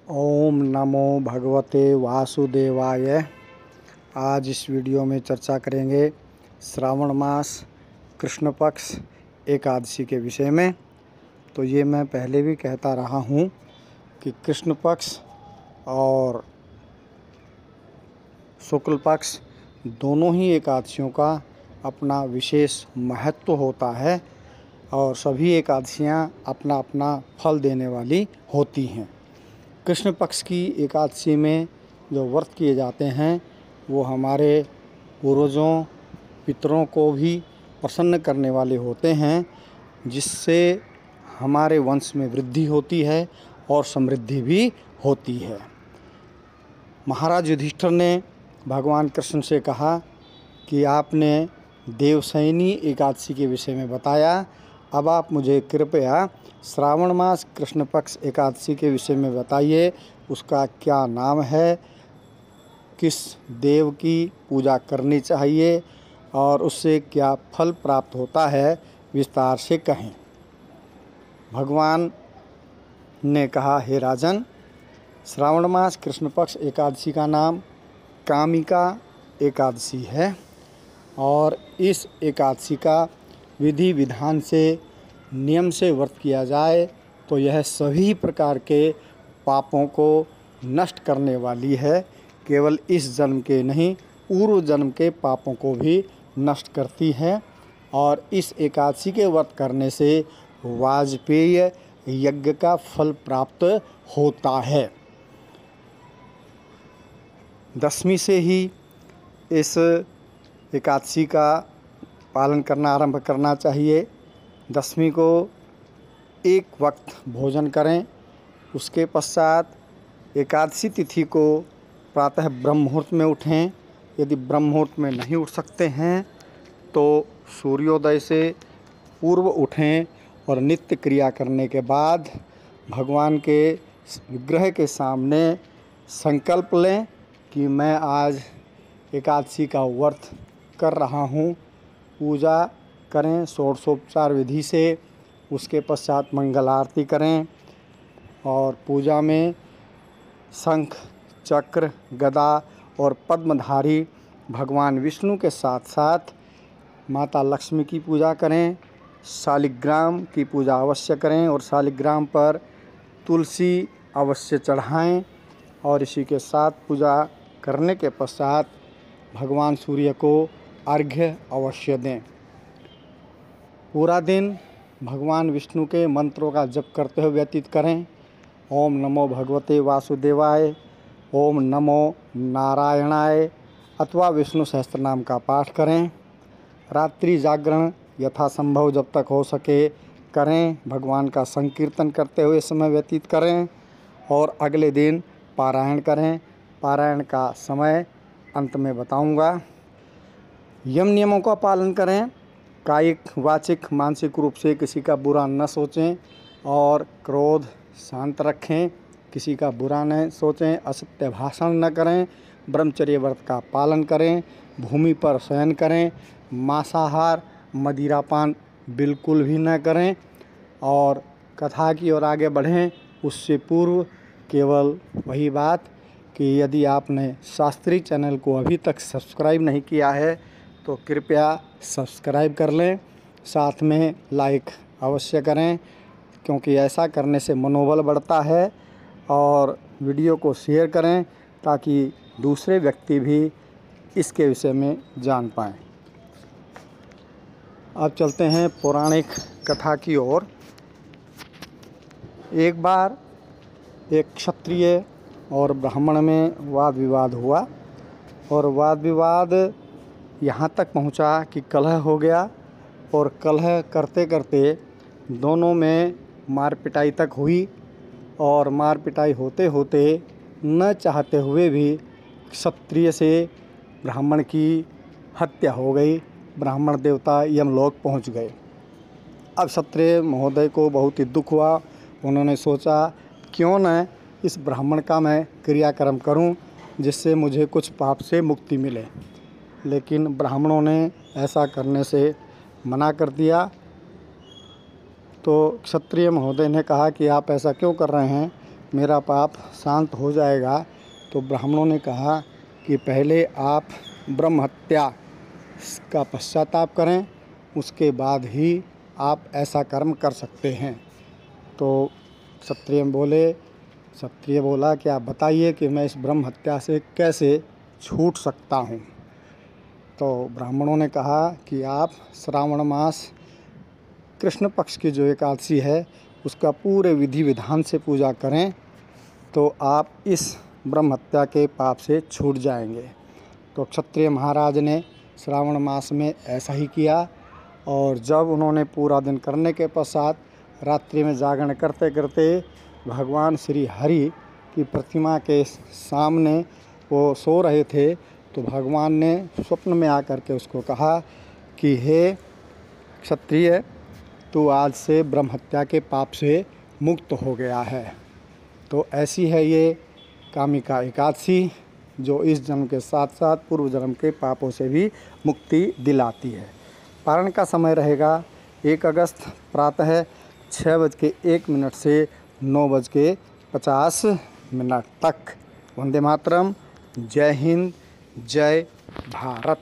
ओम नमो भगवते वासुदेवाय। आज इस वीडियो में चर्चा करेंगे श्रावण मास कृष्ण पक्ष एकादशी के विषय में। तो ये मैं पहले भी कहता रहा हूँ कि कृष्ण पक्ष और शुक्ल पक्ष दोनों ही एकादशियों का अपना विशेष महत्व होता है और सभी एकादशियाँ अपना अपना फल देने वाली होती हैं। कृष्ण पक्ष की एकादशी में जो व्रत किए जाते हैं वो हमारे पूर्वजों पितरों को भी प्रसन्न करने वाले होते हैं, जिससे हमारे वंश में वृद्धि होती है और समृद्धि भी होती है। महाराज युधिष्ठिर ने भगवान कृष्ण से कहा कि आपने देवशयनी एकादशी के विषय में बताया, अब आप मुझे कृपया श्रावण मास कृष्ण पक्ष एकादशी के विषय में बताइए। उसका क्या नाम है, किस देव की पूजा करनी चाहिए और उससे क्या फल प्राप्त होता है, विस्तार से कहें। भगवान ने कहा, हे राजन, श्रावण मास कृष्ण पक्ष एकादशी का नाम कामिका एकादशी है और इस एकादशी का विधि विधान से नियम से व्रत किया जाए तो यह सभी प्रकार के पापों को नष्ट करने वाली है। केवल इस जन्म के नहीं, पूर्व जन्म के पापों को भी नष्ट करती है और इस एकादशी के व्रत करने से वाजपेय यज्ञ का फल प्राप्त होता है। दशमी से ही इस एकादशी का पालन करना आरंभ करना चाहिए। दशमी को एक वक्त भोजन करें। उसके पश्चात एकादशी तिथि को प्रातः ब्रह्म मुहूर्त में उठें। यदि ब्रह्म मुहूर्त में नहीं उठ सकते हैं तो सूर्योदय से पूर्व उठें और नित्य क्रिया करने के बाद भगवान के विग्रह के सामने संकल्प लें कि मैं आज एकादशी का व्रत कर रहा हूँ। पूजा करें षोडशोपचार विधि से। उसके पश्चात मंगल आरती करें और पूजा में शंख चक्र गदा और पद्मधारी भगवान विष्णु के साथ साथ माता लक्ष्मी की पूजा करें। शालिग्राम की पूजा अवश्य करें और शालिग्राम पर तुलसी अवश्य चढ़ाएं और इसी के साथ पूजा करने के पश्चात भगवान सूर्य को अर्घ्य अवश्य दें। पूरा दिन भगवान विष्णु के मंत्रों का जप करते हुए व्यतीत करें। ओम नमो भगवते वासुदेवाय, ओम नमो नारायणाय अथवा विष्णु सहस्त्रनाम का पाठ करें। रात्रि जागरण यथासंभव जब तक हो सके करें। भगवान का संकीर्तन करते हुए समय व्यतीत करें और अगले दिन पारायण करें। पारायण का समय अंत में बताऊंगा। यम नियमों का पालन करें। कायिक वाचिक मानसिक रूप से किसी का बुरा न सोचें और क्रोध शांत रखें। किसी का बुरा न सोचें, असत्य भाषण न करें, ब्रह्मचर्य व्रत का पालन करें, भूमि पर शयन करें, मांसाहार मदिरापान बिल्कुल भी न करें और कथा की ओर आगे बढ़ें उससे पूर्व केवल वही बात कि यदि आपने शास्त्री चैनल को अभी तक सब्सक्राइब नहीं किया है तो कृपया सब्सक्राइब कर लें, साथ में लाइक अवश्य करें, क्योंकि ऐसा करने से मनोबल बढ़ता है। और वीडियो को शेयर करें ताकि दूसरे व्यक्ति भी इसके विषय में जान पाएँ। अब चलते हैं पौराणिक कथा की ओर। एक बार एक क्षत्रिय और ब्राह्मण में वाद विवाद हुआ और वाद विवाद यहाँ तक पहुँचा कि कलह हो गया और कलह करते करते दोनों में मार पिटाई तक हुई और मार पिटाई होते होते न चाहते हुए भी क्षत्रिय से ब्राह्मण की हत्या हो गई। ब्राह्मण देवता यमलोक पहुँच गए। अब क्षत्रिय महोदय को बहुत ही दुख हुआ। उन्होंने सोचा क्यों न इस ब्राह्मण का मैं क्रियाक्रम करूं जिससे मुझे कुछ पाप से मुक्ति मिले, लेकिन ब्राह्मणों ने ऐसा करने से मना कर दिया। तो क्षत्रिय महोदय ने कहा कि आप ऐसा क्यों कर रहे हैं। मेरा पाप शांत हो जाएगा। तो ब्राह्मणों ने कहा कि पहले आप ब्रह्म हत्या का पश्चाताप करें, उसके बाद ही आप ऐसा कर्म कर सकते हैं। तो क्षत्रिय बोला कि आप बताइए कि मैं इस ब्रह्म हत्या से कैसे छूट सकता हूँ। तो ब्राह्मणों ने कहा कि आप श्रावण मास कृष्ण पक्ष की जो एकादशी है उसका पूरे विधि विधान से पूजा करें तो आप इस ब्रह्म हत्या के पाप से छूट जाएंगे। तो क्षत्रिय महाराज ने श्रावण मास में ऐसा ही किया और जब उन्होंने पूरा दिन करने के पश्चात रात्रि में जागरण करते करते भगवान श्री हरि की प्रतिमा के सामने वो सो रहे थे, तो भगवान ने स्वप्न में आकर के उसको कहा कि हे क्षत्रिय, तू आज से ब्रह्म हत्या के पाप से मुक्त हो गया है। तो ऐसी है ये कामिका एकादशी जो इस जन्म के साथ साथ पूर्व जन्म के पापों से भी मुक्ति दिलाती है। पारण का समय रहेगा 1 अगस्त प्रातः 6:01 से 9:50 तक। वंदे मातरम। जय हिंद, जय भारत।